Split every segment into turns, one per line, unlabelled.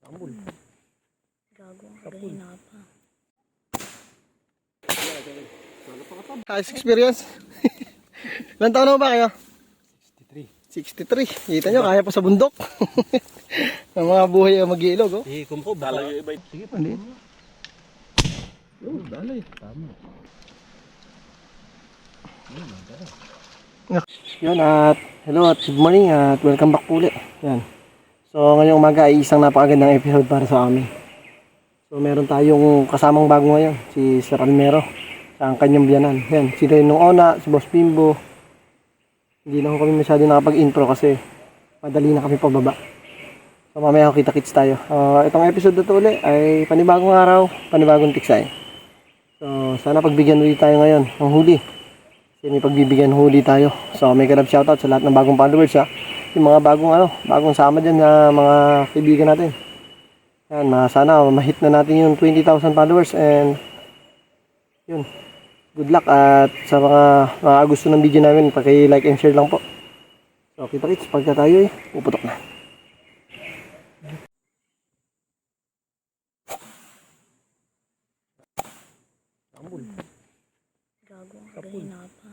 Ambul.
Gago, galing na pa.
Highest experience. Ilan taon na ba kayo?
63.
63. Kita nyo, kaya pa sa bundok. Ang mga buhay ang mag-iilog. Oh.
Hihikom ko, baka iba.
Sige, pandi. Oh, dalay.
Tama.
Yun at hello at good morning at welcome back po ulit. Yan. So ngayong umaga ay isang napakagandang episode para sa amin. So meron tayong kasamang bago ngayon, si Sir Almero sa kanyang biyanan. Yan, si Renong Ona, si Boss Bimbo. Hindi na kami masyado nakapag-intro kasi madali na kami pababa. So mamaya kita-kits tayo. Itong episode na to ulit ay panibagong araw, panibagong tiksay. So sana pagbigyan ulit tayo ngayon ng huli. Kasi may pagbibigyan huli tayo. So may ganap shoutout sa lahat ng bagong followers ha. Yung mga bagong sama dyan na mga kaibigan natin. Yan, sana ma-hit na natin yung 20,000 followers and yun. Good luck at sa mga gusto ng video namin, paki-like and share lang po. So kita-kits pagka tayo puputok na. Ambul.
Gago, galing na pa.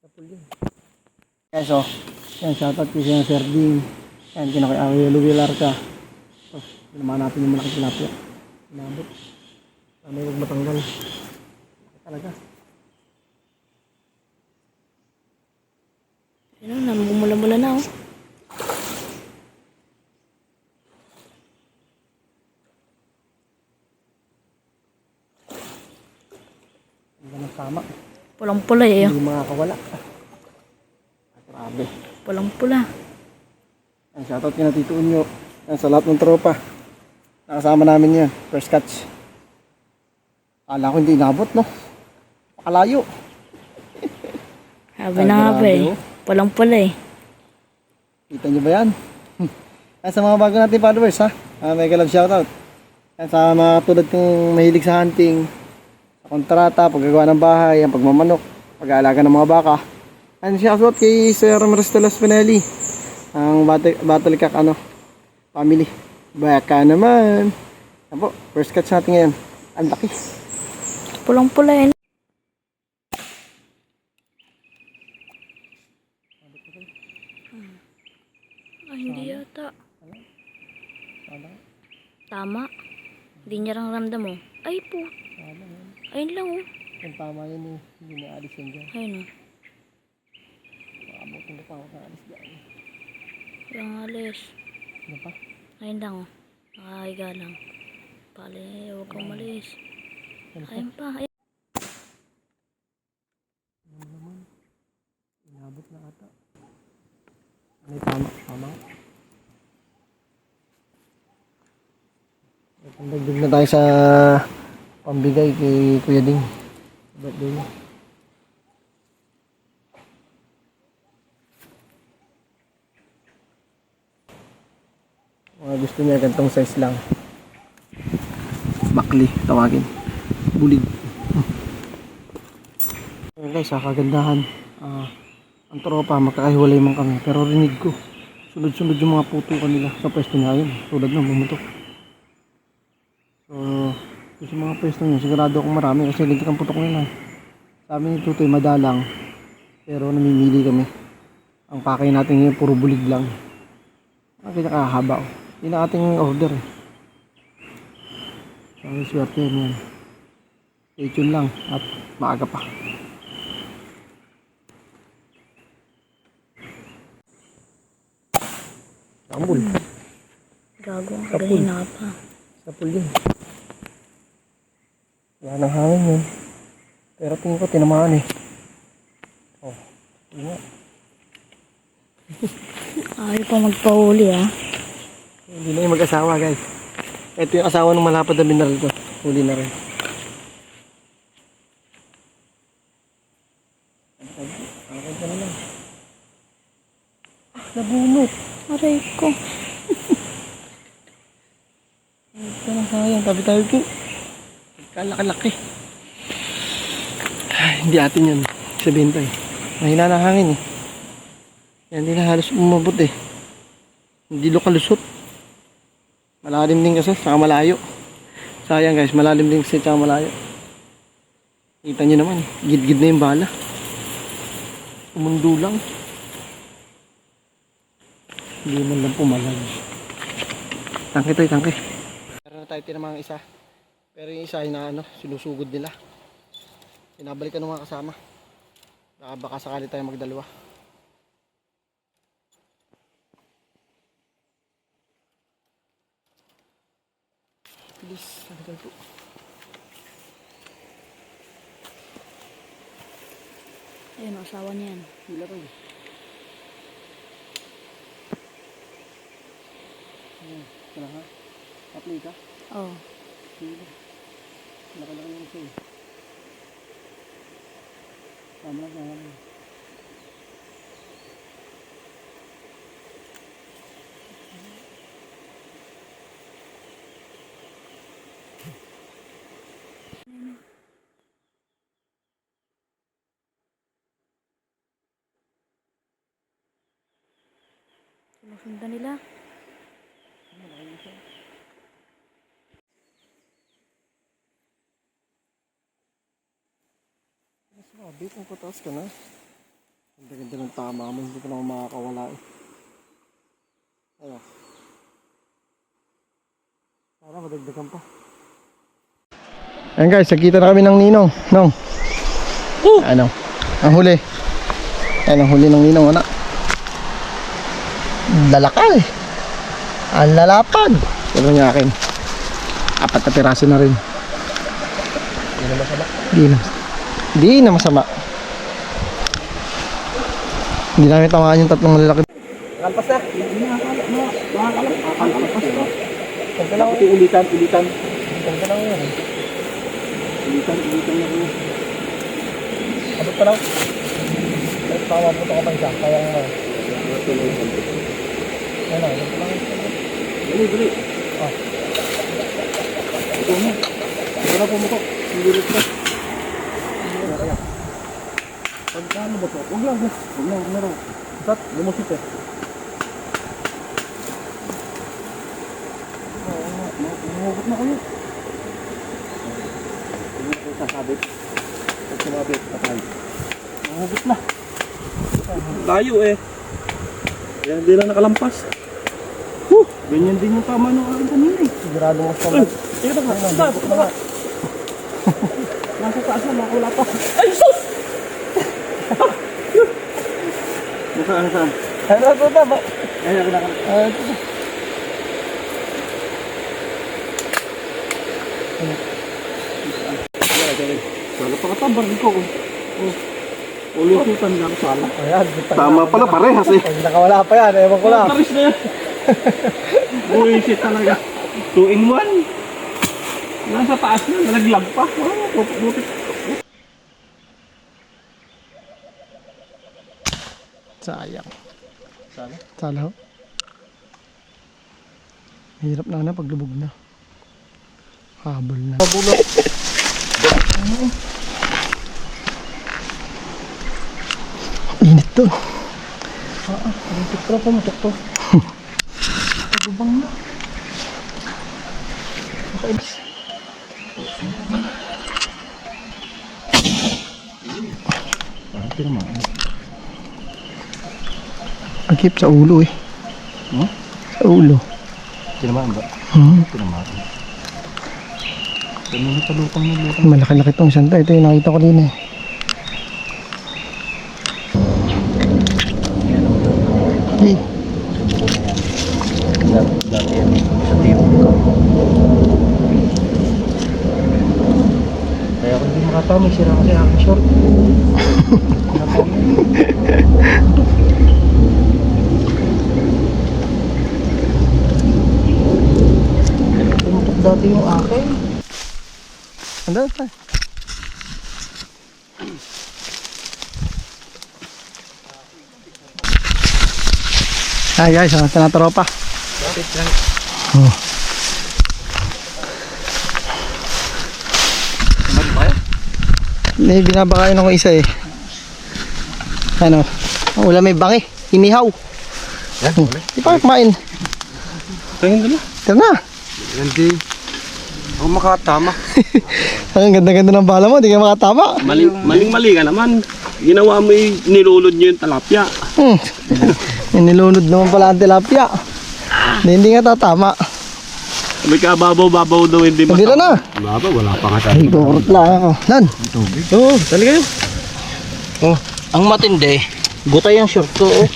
Sapul yun. Yan, so, yan, shoutout ko siya ng Sir Ding. Yan, kinakay Luwilar ka. So, naman natin yung malaking tilapia. Inabot. May huwag matanggal. Talaga.
Yun, namumula-mula na oh.
Ang ganang tama.
Pulang-pula eh.
Hindi makakawala. Grabe.
Pulang-pula.
Yan, shoutout kina Tito Unyo. Yan, sa lahat ng tropa. Nakasama namin yan. First catch. Akala ko hindi inabot, no? Pakalayo.
Habi na nga ba eh.
oh.
Pulang-pula eh.
Kita nyo ba yan? Yan, sa mga bago natin followers, ha? May galab shoutout. Yan, sa mga tulad kong mahilig sa hunting, sa kontrata, paggagawa ng bahay, ang pagmamanok, pag-aalaga ng mga baka. Yan, shoutout kay Sir Maristela Spinelli. Ang Battle Cock, family. Baka naman. Yan po, first catch natin ngayon. Ang laki.
Pulang-pula eh. Ay, hindi yata. Tama. Hindi niya lang ramdam mo. Ay po. Ayun lang oh.
Yung tama yun eh. Hindi na alis yun dyan.
Ayun oh.
Makabutin ko pa ako na alis dyan.
Yung alis.
Ano pa?
Ayun lang oh. Nakahiga lang. Pali, huwag kang malis. Ayun pa. Ayun.
Ano naman? Inabot na ata. Ano yung tama? Tama? Dagdag na tayo sa pambigay kay Kuya Ding. Birthday niya. Mga gusto niya gantong size lang. Bakli, tawagin. Bulig. Ayun guys, sa kagandahan. Ang tropa, magkakahiwalay man kami. Pero rinig ko. Sunod-sunod yung mga putukan nila sa pwesto niya yun. Tulad ng bumutok. So, sa mga pwesto niya, sigurado akong marami kasi lintik ang putok nila. Sabi ni Tutoy, madalang. Pero namimili kami. Ang pakay natin ngayon, puro bulig lang. Ang kinakahaba. Yun ang ating order eh. So, swerte yan. Stay tuned lang at maaga pa. Ambul.
Gago,
Sapul.
galing na pa.
Sapul yun. Wala nang hangin yun. Pero tingin ko tinamaan eh. Oh, yun nga.
Ayaw pa magpahuli ah.
Hindi na yung mag-asawa guys. Ito yung asawa ng malapad na mineral ko. Huli na rin. Akad ka na lang. Nabunot.
Aray ko.
Ito na sayang. Tabi-tabi ko. Kalaki-laki. Hindi atin yan. Sa benta eh. Mahina na hangin eh. Yan, hindi na halos umabot eh. Hindi lo kalusot. Malalim din kasi, saka malayo. Sayang guys, malalim din kasi, saka malayo. Kita nyo naman, gid-gid na yung bala. Umundo lang. Hindi man lang pumalag. Tangke to, tangke. Meron na tayo tinamang isa. Pero yung isa yung sinusugod nila. Pinabalikan ng mga kasama. Baka sakali tayo magdalawa. Please, hanggang po.
Ayun, asawa niyan.
Hila ko eh. Kaya ha? Apply ka?
Oh.
Hila. Nakalaki yung isa eh. Tama lang, tama lang.
Sinusundan nila.
Sabi kung pataas ka na. Ang ganda ng tama mo, hindi ka naman makakawala eh. Ayan. Para madagdagan pa. Ayan guys, nakita na kami ng ninong. Nong. Ano? Ang huli. Ayan ang huli ng ninong, anak. Lalakal. Ang lalapad. Ito niya akin. 4 na piraso na rin. Hindi na masama. Hindi na masama. Hindi namin tamaan yung 3 lalaki. Kalpas na. Makakalpas na. Kanta lang yun. Ulitan. Kanta lang yun. Ulitan na yun. Abot pa lang. Pakawapunta ko pa isa. Kaya nga. Ano, abot pa lang. Dali. Ito mo. Ito na pumutok. Hindi rin ka. Pagkano ba ito? Huwag lang. Sat, lumusit eh. Humugot na kayo. Sasabit. Pag sumabit, patay. Humugot na.
Layo eh. Kaya hindi lang nakalampas. Ganyan din yung tama ng aking kanina eh.
Sigurado mo sa mga.
Teka na. Nasa taas na, makawala pa. Ay, sus! Nasaan?
Ano ito ba?
Kaya ka na. Sala pa katabar ko. Ulusutan lang sala.
Ayan.
Tama pala, parehas eh.
Pag nakawala pa yan, ewan ko lang.
Taris na yan. Buisit talaga. 2 in 1. Nasa taas na, nalaglag pa. Butit.
Sayang.
Sala?
Sala ho. Hirap na paglubog na. Habol na. Habulok. Init to. Pumutok pumutok to. Pagubang na. Agip sa ulo eh. Sa ulo.
Tinamaan ba? Tinamaan.
Malaki-laki tong santa. Ito yung nakita ko din eh. Hey.
Sa tiro ka. Kaya kung hindi makatawa, may sira kasi aking short. Tumutok dati yung akin.
Andun pa. Ay guys, tinatropa. Oh. May binabakain ako isa eh. Ano? Wala may bangi. Inihaw. Di pa kumain.
Tingin dala.
Tara na.
Hindi. Ako makatama.
Ang ganda-ganda ng bala mo, di ka makatama.
Maling-mali ka naman. Ginawa mo nilulod nyo yung talapya.
Inilunod naman pala ang tilapia. Hindi nga tatama.
Sabi ka, babaw-babaw daw hindi
Hindi na.
Babaw, wala pa nga
Ay, kukurot lang ako. Lan.
Oo, dali kayo.
Oh, ang matindi, gutay ang short ko. Oh.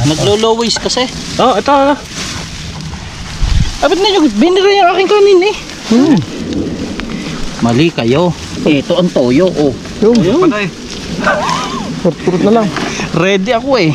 Naglo-low waist kasi.
Oh, ito.
Abit na yung binira yung aking kanin eh. Mali kayo. Ito ang toyo. Oh.
Yung,
Patay.
kurot na lang.
Ready ako eh.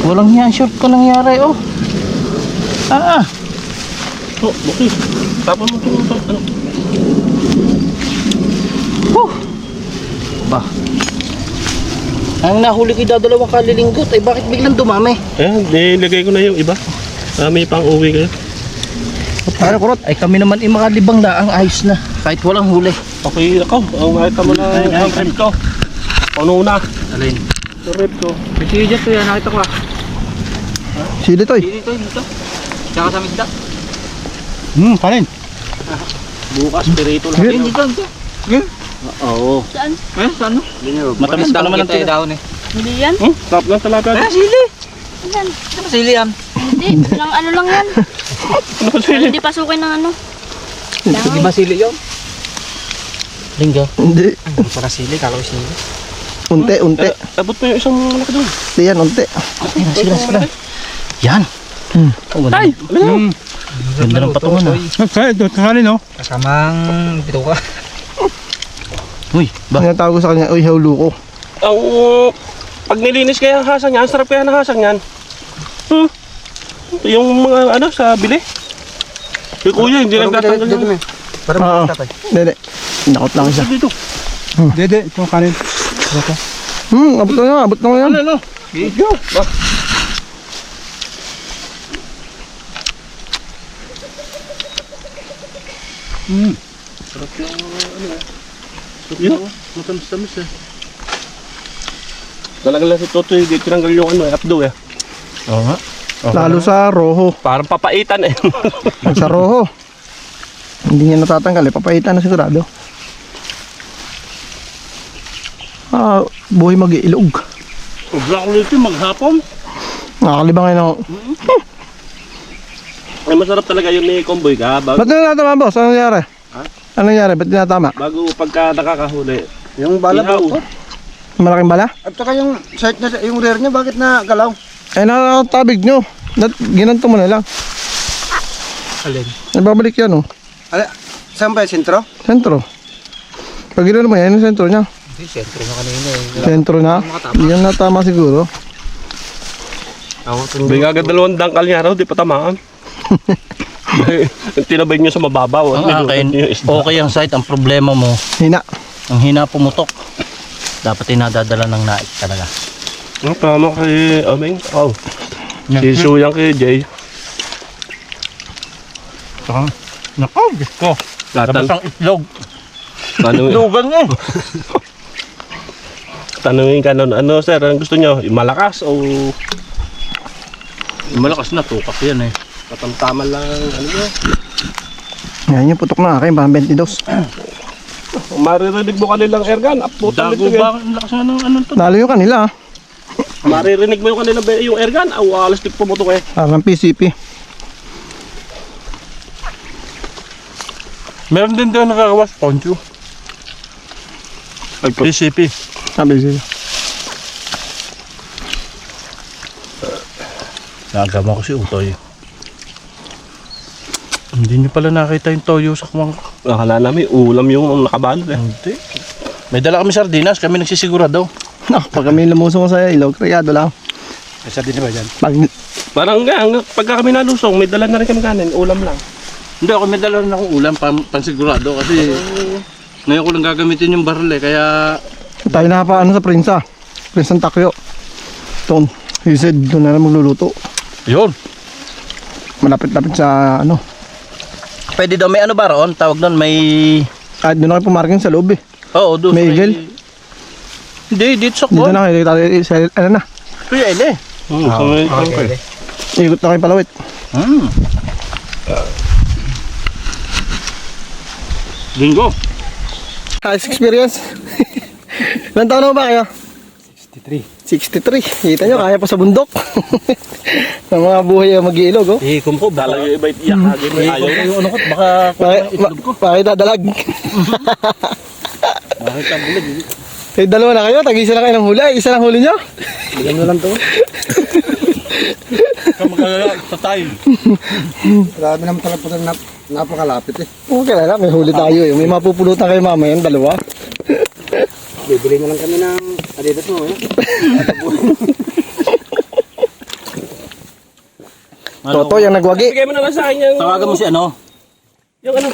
Walang yan, short ko nangyari oh.
Oh, bakit? Tapon mo ito. Ano?
Ba. Ang nahuli ko dadalawang kalilinggot ay bakit biglang dumami?
Nilagay ko na yung iba. May pang uwi kayo.
Ano kurot?
Ay kami naman ay makalibang na ang ayos na kahit walang huli.
Okay, ako. Makita mo na yung rep ko. Puno na.
Alin?
Yung rep ko.
Sige dyan to yan, nakita ko ah.
Sili to eh.
Dito. Tsaka sa misda.
Kanin.
Bukas, pirito lang.
Sige.
Dito. Oo.
Saan?
Saan? Matamis pa naman ang dahon eh.
Hindi yan?
Stop lang talapya.
Sili!
Yan.
Ano sili yan?
Hindi. Lang, ano lang yan.
Ano ba sila?
Hindi pasukin ng ano.
Di ba sili yun? Linggo.
Hindi.
Para sili, kala ko sili.
Unti.
Abot mo yung isang malaki doon.
Hindi yan, unti.
Sila. Yan. Oh, ganda.
Ay! Ano?
Ganda ng patungan ah.
Kanin no?
Kasamang bituka. Uy, ba?
Ang tawag ko sa kanya, uy, haulo ko.
Ang pag nilinis kaya ang hasang yan, sarap kaya ng hasang yan. Yung mga ano sa bili. Yung kuya, hindi nagtatanggal yung...
Oo. Dede. Nakot lang isa.
Dito.
Dede, itong kanin. Abot na nga yan.
Ano? Video. Ba? Sarap yung ano eh. Yun. Matamis-tamis eh. Talaga lang si Toto hindi tinanggal yung ano eh, apdo eh.
Oo nga.
Lalo sa roho.
Parang papaitan eh.
Sa roho. Hindi niya natatanggal eh. Papaitan na sigurado. Buhay mag-iilog.
Sobra ko nito maghapon.
Nakakalibang ngayon ako.
Ay masarap talaga yun ni Comboy ka.
Ba't tinatama boss? Anong nangyari?
Ha?
Anong nangyari? Ba't tinatama?
Bago pagka nakakahuli.
Yung bala
Ihaw.
po.
Malaking bala?
At saka yung sight niya, yung rear niya, bakit na galaw?
Ay nakatabig nyo. Ginanto mo na lang.
Alin?
Nababalik yan oh.
Ala, saan ba yung sentro?
Sentro. Pag gano'n mo yan, yung sentro niya.
Hindi, sentro na kanina eh.
Sentro na. Hindi yan natama siguro.
Bigaga dalawang dangkal niya raw, di pa tamaan. Tinabay niyo sa mababaw.
Ang akin, okay ang site. Ang problema mo,
Hina.
ang hina pumutok. Dapat inadadala ng naik talaga.
Ang tama kay Aming. Oh. Si Suyang kay Jay.
Nako, gusto. Labas ang itlog.
Lugan
mo.
Tanungin ka nun, ano sir, ang gusto nyo? Malakas o
Malakas na tukak yan eh.
katamtaman lang? Ano nyo?
Yan yung putok na akin, parang 22.
Maririnig mo kanilang airgun. Putan
Dago
nito
ba? Ang lakas na ano to?
Lalo yung kanila ah.
Maririnig mo yung kanilang yung airgun. Aw, alas dik pumutok eh.
Parang PCP.
Meron din doon nakakawas. Poncho. PCP.
Sabi siya.
Nagama ko si Utoy. Hindi niyo pala nakita yung toyo sa kumang.
Akala namin ulam yung nakabalot eh.
Hindi. May dala kami sardinas, kami nagsisigurado.
Pag kami lumusong sa ilog, kriyado lang.
May sardinas ba dyan?
Pag
Parang pagka kami nalusong, may dala na rin kami kanin. Ulam lang.
Hindi ako may dala rin akong ulam pansigurado kasi ngayon ko lang gagamitin yung baril eh kaya
tayo nakapaano sa Prinsa. Prinsa ng Takyo. Doon. He said, doon na lang magluluto.
yun.
Malapit-lapit sa ano.
Pwede daw may ano ba roon? Tawag doon may
Kahit doon na kayo pumarking sa loob eh.
oo doon.
May eagle?
Hindi, dito sa
Dito
kwan.
na kayo tayo sa ano na.
Kuya Ele.
Okay.
Ikot na kayo palawit.
Linggo.
Nice experience. Ilan taon na ba kayo? 63. Kita nyo, kaya pa sa bundok. Ng mga buhay ang mag-iilog, oh.
Ihikom ko, talaga iba iyak agad. Ayaw ko yung ano ko, baka
Bakit dadalag?
bakit ang bulag.
Eh, dalawa na kayo, tag-isa na kayo ng huli. Isa lang huli nyo.
Bigyan mo lang to.
Kamagala sa time.
Grabe naman talaga pag napakalapit eh.
Okay na, may huli tayo eh. May mapupulutan kayo mamaya, yung dalawa.
Bibili na lang kami ng Adidas mo eh.
Toto, yung nagwagi.
Bigay mo naman sa akin yung...
Tawagan mo si ano?
Yung ano?